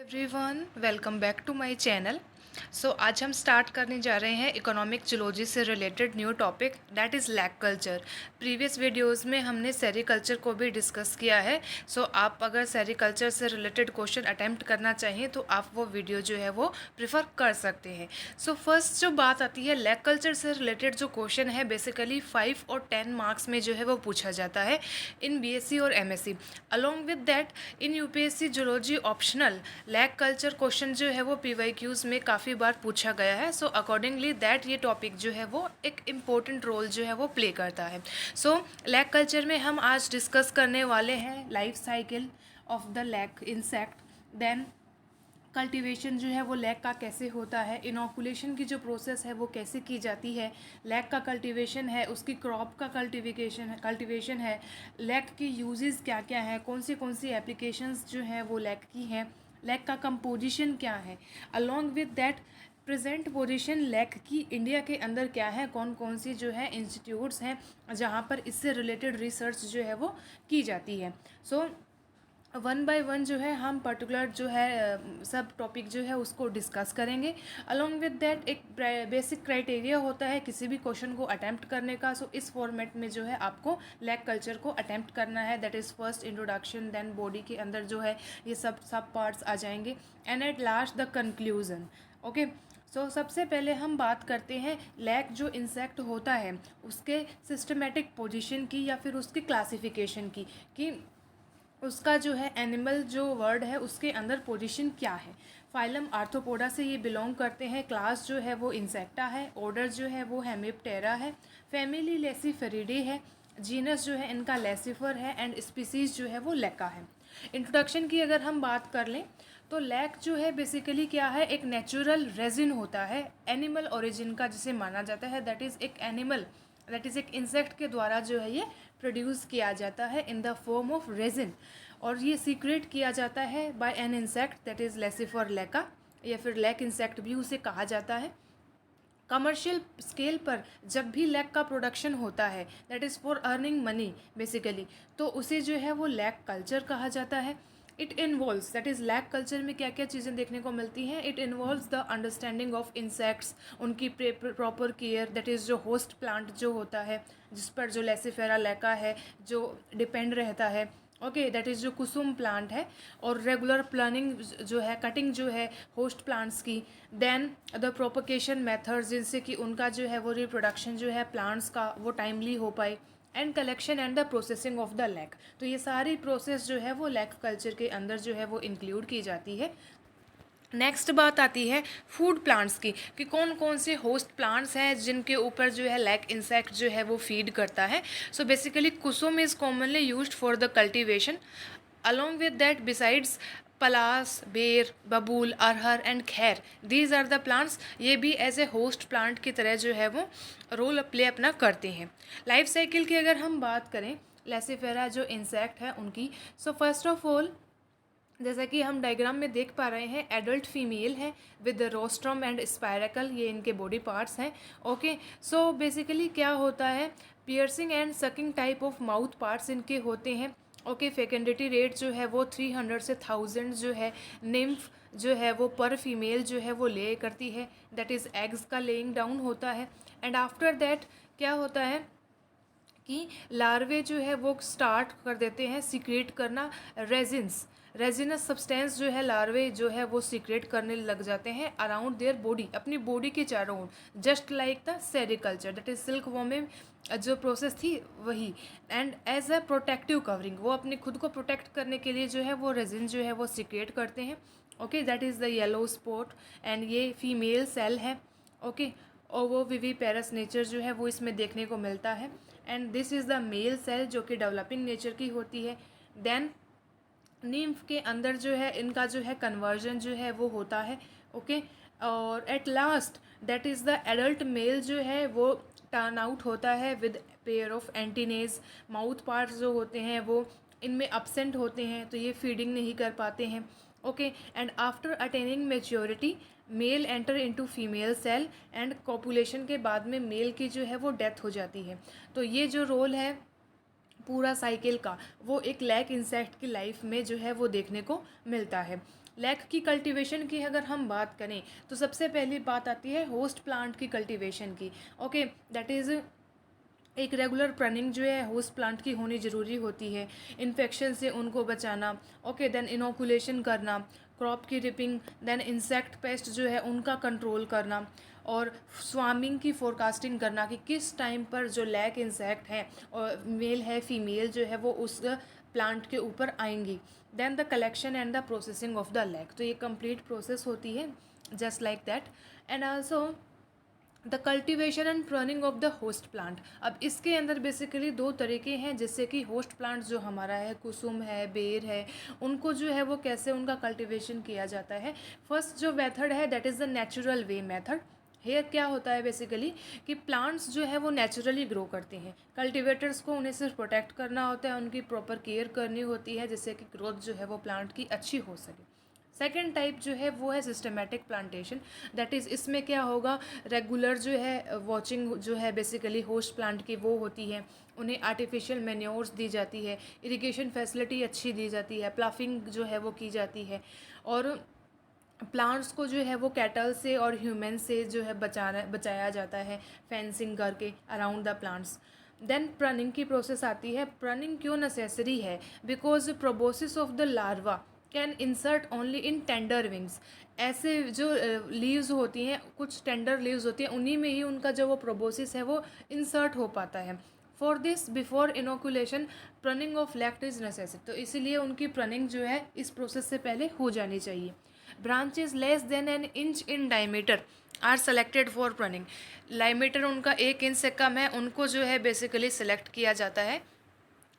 Everyone welcome back to my channel. आज हम start करने जा रहे हैं इकोनॉमिक जूलॉजी से related new topic that is lac culture. Previous videos में हमने सेरिकल्चर को भी डिस्कस किया है। आप अगर सेरिकल्चर से रिलेटेड क्वेश्चन अटेम्प्ट करना चाहिए तो आप वो वीडियो जो है वो प्रिफर कर सकते हैं। फर्स्ट जो बात आती है लैक कल्चर से रिलेटेड जो क्वेश्चन है बेसिकली 5 और 10 मार्क्स में जो है वो पूछा जाता है इन बीएससी और MSc. Along with that in UPSC zoology optional lac culture question जो है वो पीवाईक्यूज़ में काफ़ी बार पूछा गया है। अकॉर्डिंगली दैट ये टॉपिक जो है वो एक इम्पोर्टेंट रोल जो है वो प्ले करता है। लैक कल्चर में हम आज डिस्कस करने वाले हैं life cycle of the lac insect, then cultivation जो है वो लैक का कैसे होता है, इनोकुलेशन की जो प्रोसेस है वो कैसे की जाती है, लैक का कल्टीवेशन है, उसकी क्रॉप का कल्टीवेशन है, लैक की यूजेस क्या क्या है, कौन सी एप्लीकेशंस जो हैं वो लैक की हैं, लैक का कंपोजिशन क्या है, along with that present position lac की इंडिया के अंदर क्या है, कौन कौन सी जो है इंस्टीट्यूट्स हैं जहाँ पर इससे रिलेटेड रिसर्च जो है वो की जाती है। वन बाय वन जो है हम पर्टिकुलर जो है सब टॉपिक जो है उसको डिस्कस करेंगे। अलॉन्ग विद दैट एक बेसिक क्राइटेरिया होता है किसी भी क्वेश्चन को अटैम्प्ट करने का। इस फॉर्मेट में जो है आपको लैक कल्चर को अटैम्प्ट करना है। That is first introduction, then body के अंदर जो है ये सब पार्ट्स आ जाएंगे and at last the conclusion. Okay, सबसे पहले हम बात करते हैं लैक जो इंसेक्ट होता है उसके सिस्टमेटिक पोजीशन की या फिर उसकी क्लासिफिकेशन की कि उसका जो है एनिमल जो वर्ड है उसके अंदर पोजीशन क्या है। फाइलम आर्थ्रोपोडा से ये बिलोंग करते हैं, क्लास जो है वो इंसेक्टा है, ऑर्डर जो है वो हेमिप्टेरा है, फैमिली लेसिफेरिडे है, जीनस जो है इनका लेसिफर है एंड स्पीसीज जो है वो लेका है। इंट्रोडक्शन की अगर हम बात कर लें तो लैक जो है बेसिकली क्या है, एक नेचुरल रेजिन होता है एनिमल ओरिजिन का जिसे माना जाता है। दैट इज़ एक एनिमल, दैट इज़ एक इंसेक्ट के द्वारा जो है ये प्रोड्यूस किया जाता है in the form of resin और ये सीक्रेट किया जाता है by an insect that is laccifer lacca या फिर लैक इंसेक्ट भी उसे कहा जाता है। कमर्शियल स्केल पर जब भी लैक का प्रोडक्शन होता है that is for earning money basically, तो उसे जो है वो लैक कल्चर कहा जाता है। It involves, that is lac culture में क्या क्या चीज़ें देखने को मिलती हैं। It involves the understanding of insects, उनकी प्रॉपर केयर, दैट इज़ जो होस्ट प्लांट जो होता है जिस पर जो लेसिफेरा लैका है जो डिपेंड रहता है। ओके, दैट इज़ जो कुसुम प्लांट है, और रेगुलर प्लानिंग जो है, कटिंग जो है होस्ट प्लांट्स की, देन द प्रोपगेशन मेथड्स जिनसे कि उनका जो है वो रिप्रोडक्शन जो है प्लांट्स का वो टाइमली हो पाए, and collection and the processing of the lac. तो ये सारी प्रोसेस जो है वो लैक कल्चर के अंदर जो है वो इंक्लूड की जाती है। नेक्स्ट बात आती है फूड प्लांट्स की कि कौन कौन से होस्ट प्लांट्स हैं जिनके ऊपर जो है लैक इंसेक्ट जो है वो फीड करता है। Basically kusum is commonly used for the cultivation. Along with that besides palas, ber, babool, arhar and khair, these are the plants, ये भी एज ए होस्ट प्लांट की तरह जो है वो रोल प्ले अपना करते हैं। लाइफ साइकिल की अगर हम बात करें लेसिफेरा जो इंसेक्ट है उनकी, फर्स्ट ऑफ ऑल जैसा कि हम डायग्राम में देख पा रहे हैं एडल्ट फीमेल है विद रोस्ट्रम एंड स्पायरकल, ये इनके बॉडी पार्ट्स हैं। ओके, बेसिकली क्या होता है, piercing and sucking type of mouth parts इनके होते हैं। ओके, फेकेंडिटी रेट जो है वो 300 से 1000 जो है निम्फ जो है वो पर फीमेल जो है वो ले करती है, दैट इज़ एग्स का लेइंग डाउन होता है। एंड आफ्टर दैट क्या होता है कि लार्वे जो है वो स्टार्ट कर देते हैं सीक्रेट करना रेजिनस सब्सटेंस जो है लार्वे जो है वो सीक्रेट करने लग जाते हैं अराउंड देयर बॉडी, अपनी बॉडी के चारों ओर, just like the sericulture, that is silk worm में जो प्रोसेस थी वही। And as a protective covering, वो अपने खुद को प्रोटेक्ट करने के लिए जो है वो रेजिन जो है वो सीक्रेट करते हैं। Okay, that is the yellow spot and ये फीमेल सेल है। ओके, और वो विवीपेरस नेचर जो है वो इसमें देखने को मिलता है। And this is the male cell जो कि डेवलपिंग नेचर की होती है। देन निम्फ के अंदर जो है इनका जो है कन्वर्जन जो है वो होता है। ओके, और at last that is the adult male जो है वो टर्न आउट होता है with pair of antennae. Mouth parts जो होते हैं वो इनमें अपसेंट होते हैं तो ये फीडिंग नहीं कर पाते हैं। Okay, and after attaining maturity male enter into female cell and copulation के बाद में मेल की जो है वो डेथ हो जाती है। तो ये जो रोल है पूरा साइकिल का वो एक लैक इंसेक्ट की लाइफ में जो है वो देखने को मिलता है। लैक की कल्टीवेशन की अगर हम बात करें तो सबसे पहली बात आती है होस्ट प्लांट की कल्टीवेशन की। ओके, दैट इज़ एक रेगुलर प्रनिंग जो है होस्ट प्लांट की होनी ज़रूरी होती है, इन्फेक्शन से उनको बचाना। ओके, देन इनोकुलेशन करना, क्रॉप की रिपिंग, देन इंसेक्ट पेस्ट जो है उनका कंट्रोल करना, और स्वामिंग की फोरकास्टिंग करना कि किस टाइम पर जो लैक इंसेक्ट है और मेल है फीमेल जो है वो उस प्लांट के ऊपर आएंगी। Then the collection and the processing of the lac, तो ये कंप्लीट प्रोसेस होती है just like that. And also the cultivation and pruning of the host plant. अब इसके अंदर बेसिकली दो तरीके हैं, जैसे कि होस्ट प्लांट जो हमारा है, कुसुम है, बेर है, उनको जो है वो कैसे उनका कल्टिवेशन किया जाता है। फर्स्ट जो मेथड है that is the natural way method. Here क्या होता है बेसिकली कि प्लांट्स जो है वो नेचुरली ग्रो करते हैं, कल्टिवेटर्स को उन्हें सिर्फ प्रोटेक्ट करना होता है, उनकी प्रॉपर केयर करनी होती है जिससे कि ग्रोथ जो है वो प्लांट की अच्छी हो सके। सेकेंड टाइप जो है वो है सिस्टमेटिक प्लांटेशन। दैट इज़ इसमें क्या होगा, रेगुलर जो है वॉचिंग जो है बेसिकली होस्ट प्लांट की वो होती है, उन्हें आर्टिफिशियल मैन्योर्स दी जाती है, इरिगेशन फैसिलिटी अच्छी दी जाती है, प्लाफिंग जो है वो की जाती है, और प्लांट्स को जो है वो कैटल से और ह्यूमन से जो है बचाया जाता है फेंसिंग करके around the plants. Then pruning की प्रोसेस आती है। प्रनिंग क्यों नेसेसरी है, because proboscis of the larva can insert only in tender wings. ऐसे जो लीव्स होती हैं, कुछ टेंडर लीव्स होती हैं, उन्हीं में ही उनका जो वो प्रोबोसिस है वो इंसर्ट हो पाता है। For this before inoculation pruning of lac is necessary, तो इसीलिए उनकी प्रनिंग जो है इस प्रोसेस से पहले हो जानी चाहिए। Branches less than an inch in diameter are selected for pruning. Diameter उनका 1 इंच से कम है, उनको जो है बेसिकली सेलेक्ट किया जाता है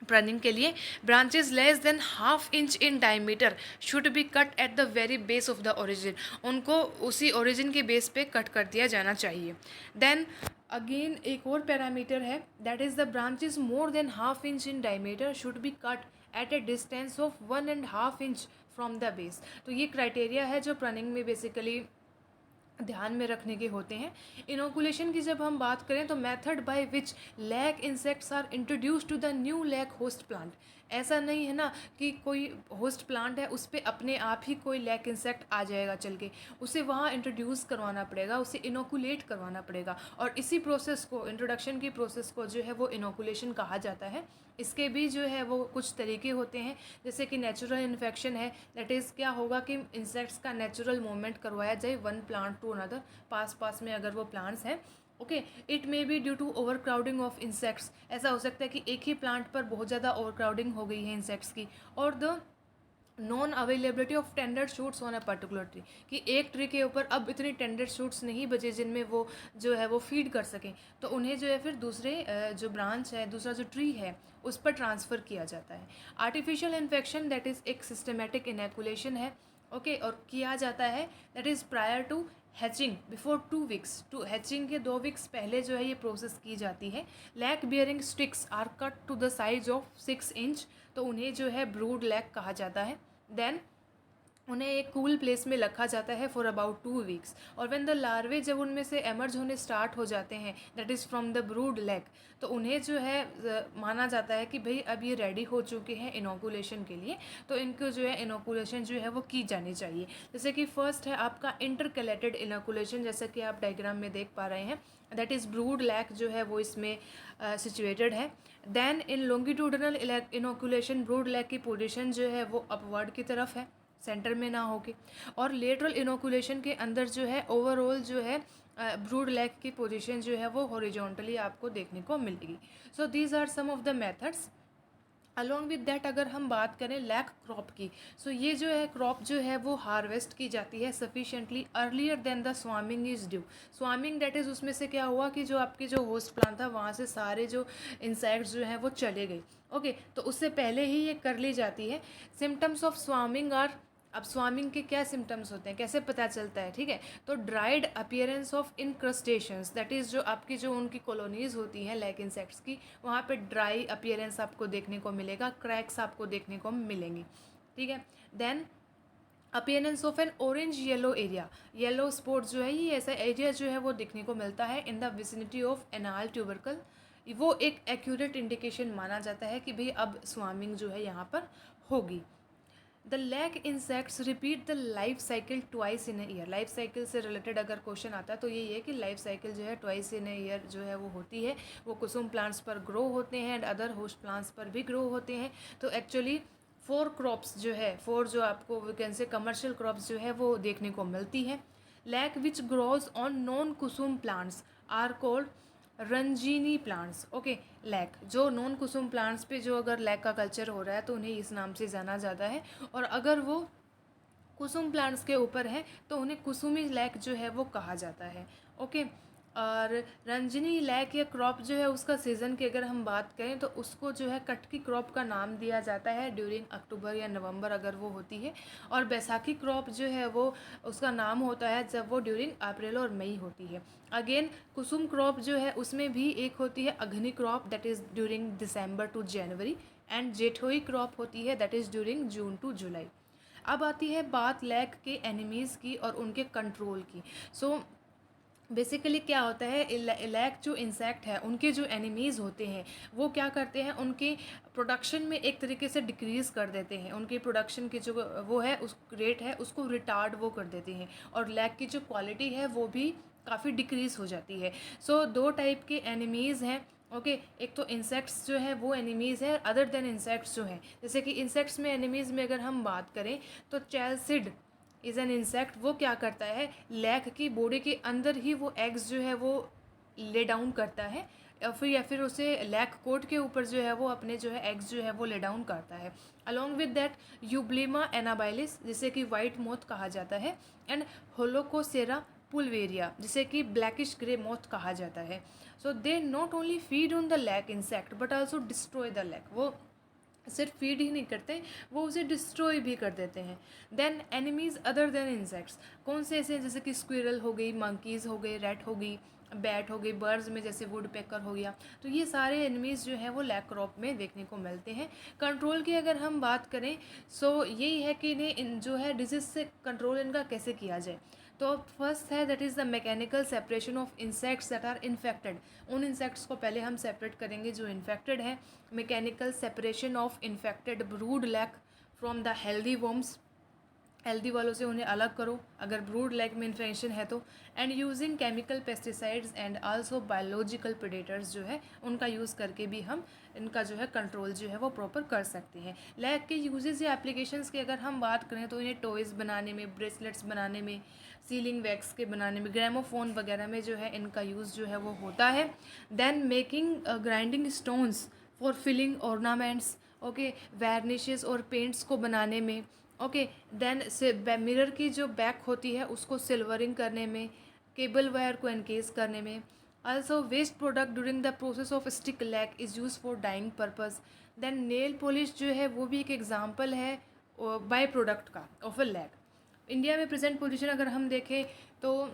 प्रनिंग के लिए। Branches less then half inch in diameter should be cut at the very base of the origin, उनको उसी ओरिजिन के बेस पे कट कर दिया जाना चाहिए। देन अगेन एक और पैरामीटर है, that is the branches more than half inch in diameter should be cut at a distance of 1.5 inch from the base. तो ये क्राइटेरिया है जो प्रनिंग में बेसिकली ध्यान में रखने के होते हैं। इनोकुलेशन की जब हम बात करें तो method by which lac insects are introduce to the new lac host plant. ऐसा नहीं है ना कि कोई होस्ट प्लांट है उस पर अपने आप ही कोई लैक इंसेक्ट आ जाएगा चल के, उसे वहाँ इंट्रोड्यूस करवाना पड़ेगा, उसे इनोकुलेट करवाना पड़ेगा, और इसी प्रोसेस को, इंट्रोडक्शन की प्रोसेस को जो है वो इनोकुलेशन कहा जाता है। इसके भी जो है वो कुछ तरीके होते हैं, जैसे कि नेचुरल इन्फेक्शन है, दैट इज़ क्या होगा कि इंसेक्ट्स का नेचुरल मूवमेंट करवाया जाए वन प्लांट टू अनदर, पास पास में अगर वो प्लांट्स हैं। Okay, it may be due to overcrowding of insects, ऐसा हो सकता है कि एक ही प्लांट पर बहुत ज़्यादा ओवर क्राउडिंग हो गई है इंसेक्ट्स की, और the non availability of tender shoots on a particular tree, कि एक ट्री के ऊपर अब इतने टेंडर शूट्स नहीं बचे जिनमें वो जो है वो फीड कर सकें, तो उन्हें जो है फिर दूसरे जो ब्रांच है, दूसरा जो ट्री है उस पर ट्रांसफ़र किया जाता है। आर्टिफिशियल इन्फेक्शन दैट इज़ एक सिस्टमेटिक इनैकुलेशन है। ओके, और किया जाता है that is prior to hatching before 2 weeks, to hatching के 2 वीक्स पहले जो है ये प्रोसेस की जाती है। Lac bearing sticks are cut to the size of 6 inch, तो उन्हें जो है ब्रूड लैक कहा जाता है। देन उन्हें एक कूल प्लेस में रखा जाता है फॉर अबाउट 2 वीक्स, और व्हेन द लार्वे जब उनमें से एमर्ज होने स्टार्ट हो जाते हैं that is from the brood lac, तो उन्हें जो है माना जाता है कि भाई अब ये रेडी हो चुके हैं इनोकुलेशन के लिए, तो इनको जो है इनोकुलेशन जो है वो की जानी चाहिए। जैसे कि फर्स्ट है आपका इंटरकलेटेड इनोकुलेशन, जैसा कि आप डायग्राम में देख पा रहे हैं, दैट इज़ ब्रूड लैक जो है वो इसमें सिचुएटेड है। Then in longitudinal inoculation brood lack की पोजीशन जो है वो अपवर्ड की तरफ है, सेंटर में ना होके, और लेटरल इनोकुलेशन के अंदर जो है ओवरऑल जो है ब्रूड लैक की पोजीशन जो है वो हॉरिजॉन्टली आपको देखने को मिलेगी। So these are some of the methods. Along with that अगर हम बात करें लैक क्रॉप की, सो ये जो है क्रॉप जो है वो हार्वेस्ट की जाती है sufficiently earlier than the swarming is due. Swarming that is उसमें से क्या हुआ कि जो आपकी जो होस्ट प्लांट था वहाँ से सारे जो इंसेक्ट्स जो हैं वो चले गए। ओके, तो उससे पहले ही ये कर ली जाती है। सिम्टम्स ऑफ स्वामिंग आर, अब स्वामिंग के क्या सिम्टम्स होते हैं, कैसे पता चलता है, ठीक है, तो dried appearance of incrustations, that is जो आपकी जो उनकी कॉलोनीज़ होती हैं लैक इंसेक्ट्स की, वहाँ पे ड्राई अपीयरेंस आपको देखने को मिलेगा, क्रैक्स आपको देखने को मिलेंगी, ठीक है। Then appearance of an orange yellow area, yellow spot जो है ये ऐसा एरिया जो है वो देखने को मिलता है in the vicinity of anal tubercle, वो एक एक्यूरेट इंडिकेशन माना जाता है कि भाई अब स्वामिंग जो है यहाँ पर होगी। The lac insects repeat the life cycle twice in a year. Life cycle से रिलेटेड अगर क्वेश्चन आता है तो यही है कि लाइफ साइकिल जो है ट्वाइस इन ए ईयर जो है वो होती है। वो कुसुम प्लांट्स पर ग्रो होते हैं एंड अदर होस्ट प्लांट्स पर भी ग्रो होते हैं। तो एक्चुअली 4 क्रॉप्स जो है, 4 जो आपको we can say commercial crops जो है वो देखने को मिलती है। Lac which grows on non kusum plants are called rangeeni plants. Okay, lac जो नॉन कुसुम प्लांट्स पे जो अगर लैक का कल्चर हो रहा है तो उन्हें इस नाम से जाना जाता है, और अगर वो कुसुम प्लांट्स के ऊपर है तो उन्हें कुसुमी लैक जो है वो कहा जाता है। ओके, और रंजनी लैक या क्रॉप जो है उसका सीज़न की अगर हम बात करें तो उसको जो है कट की क्रॉप का नाम दिया जाता है ड्यूरिंग अक्टूबर या नवंबर अगर वो होती है, और बैसाखी क्रॉप जो है वो उसका नाम होता है जब वो ड्यूरिंग अप्रैल और मई होती है। अगेन कुसुम क्रॉप जो है उसमें भी एक होती है aghani crop, that is during December to January, and jethwi crop होती है that is during June to July. अब आती है बात लैक के एनिमीज़ की और उनके कंट्रोल की। सो बेसिकली क्या होता है, लैक जो इंसेक्ट है उनके जो एनिमीज़ होते हैं वो क्या करते हैं, उनके प्रोडक्शन में एक तरीके से डिक्रीज़ कर देते हैं। उनकी प्रोडक्शन की जो वो है उस रेट है उसको रिटार्ड वो कर देते हैं, और लैक की जो क्वालिटी है वो भी काफ़ी डिक्रीज़ हो जाती है। सो 2 टाइप के एनिमीज़ हैं। ओके, एक तो इंसेक्ट्स जो है वो एनिमीज़ है, अदर देन इंसेक्ट्स जो हैं, जैसे कि इंसेक्ट्स में एनिमीज़ में अगर हम बात करें तो चैलसिड इज़ एन इंसेक्ट। वो क्या करता है, लैक की बॉडी के अंदर ही वो एग्स जो है वो ले डाउन करता है, या फिर उसे लैक कोट के ऊपर जो है वो अपने जो है एग्स जो है वो ले डाउन करता है। अलॉन्ग विद दैट यूब्लिमा एनाबाइलिस जिसे कि वाइट मोथ कहा जाता है, एंड होलोकोसेरा पुलवेरिया जिसे कि ब्लैकिश ग्रे मोथ कहा जाता है। So they not only feed on the lac insect but also destroy the lac. वो सिर्फ फीड ही नहीं करते, वो उसे डिस्ट्रॉय भी कर देते हैं। Then enemies other than insects कौन से ऐसे, जैसे कि स्क्विरल हो गई, मंकीज़ हो गए, रैट हो गई, बैट हो गई, बर्ड्स में जैसे वुड पेकर हो गया। तो ये सारे एनिमीज़ जो हैं वो लैक क्रॉप में देखने को मिलते हैं। कंट्रोल की अगर हम बात करें सो यही है कि इन्हें जो है डिजीज़ से कंट्रोल इनका कैसे किया जाए। तो फर्स्ट है that is the mechanical separation of insects that are infected. उन इंसेक्ट्स को पहले हम सेपरेट करेंगे जो इन्फेक्टेड है। Mechanical separation of infected brood lac from the healthy worms. Healthy वालों से उन्हें अलग करो अगर ब्रूड लैक में इन्फेक्शन है तो। And using chemical pesticides and also biological predators जो है उनका यूज़ करके भी हम इनका जो है कंट्रोल जो है वो प्रॉपर कर सकते हैं। लैक के यूजेस या एप्लीकेशंस की अगर हम बात करें तो इन्हें टॉयज़ बनाने में, ब्रेसलेट्स बनाने में, सीलिंग वैक्स के बनाने में, ग्रामोफोन वगैरह में जो है इनका यूज़ जो है वो होता है। Then making grinding stones for filling ornaments. Okay, varnishes और पेंट्स को बनाने में। ओके, देन मिरर की जो बैक होती है उसको सिल्वरिंग करने में, केबल वायर को एनकेस करने में। Also waste product during the process of stick lac is use for dyeing purpose. Then nail polish जो है वो भी एक एग्जाम्पल है बाय प्रोडक्ट का ऑफ अ लैक। इंडिया में प्रेजेंट पोजीशन अगर हम देखें तो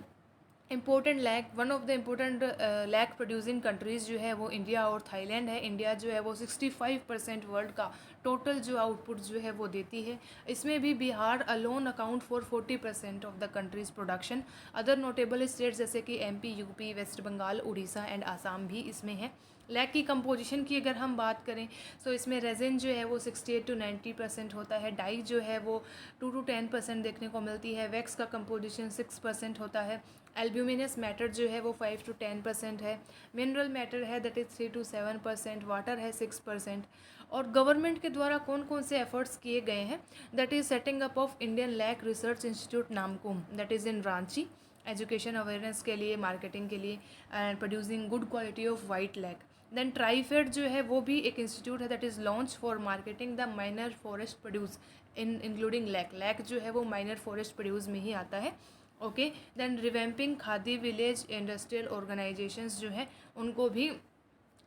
important lac, one of the important lac producing countries जो है वो इंडिया और थाईलैंड है। इंडिया जो है वो 65% वर्ल्ड का टोटल जो आउटपुट जो है वो देती है। इसमें भी Bihar alone account for 40% of the countries production. Other notable states जैसे कि MP, UP, West Bengal, Orissa and Assam भी इसमें है। लैक की कंपोजिशन की अगर हम बात करें तो इसमें रेजिन जो है वो 68 to 90% होता है। डाई जो है वो 2 to 10% देखने को मिलती है। वैक्स का कंपोजिशन 6% होता है। एल्ब्यूमिनस मैटर जो है वो 5 to 10% है। मिनरल मैटर है दैट इज़ 3 to 7%। वाटर है 6%। और गवर्नमेंट के द्वारा कौन कौन से एफर्ट्स किए गए हैं, that is setting up of Indian lac research institute Namkum, that is in Ranchi, education awareness के लिए, मार्केटिंग के लिए, and producing good quality of white lac. Then TRIFED जो है वो भी एक इंस्टीट्यूट है that is launch for marketing the minor forest produce including lac. Lac जो है वो माइनर फॉरेस्ट प्रोड्यूस में ही आता है। Okay, then revamping khadi village industrial organisations जो है उनको भी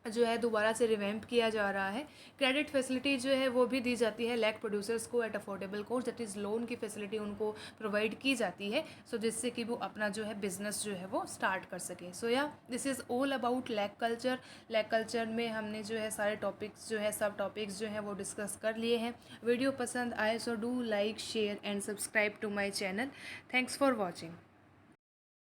जो है दोबारा से रिवैम्प किया जा रहा है। क्रेडिट फैसिलिटी जो है वो भी दी जाती है लैक प्रोड्यूसर्स को at affordable cost, that is loan की फैसिलिटी उनको प्रोवाइड की जाती है, सो जिससे कि वो अपना जो है बिजनेस जो है वो स्टार्ट कर सके। So yeah this is all about lac culture. Lac culture में हमने जो है सारे टॉपिक्स जो है सब टॉपिक्स जो हैं वो डिस्कस कर लिए हैं। वीडियो पसंद आए so do like, share and subscribe to my channel. Thanks for watching.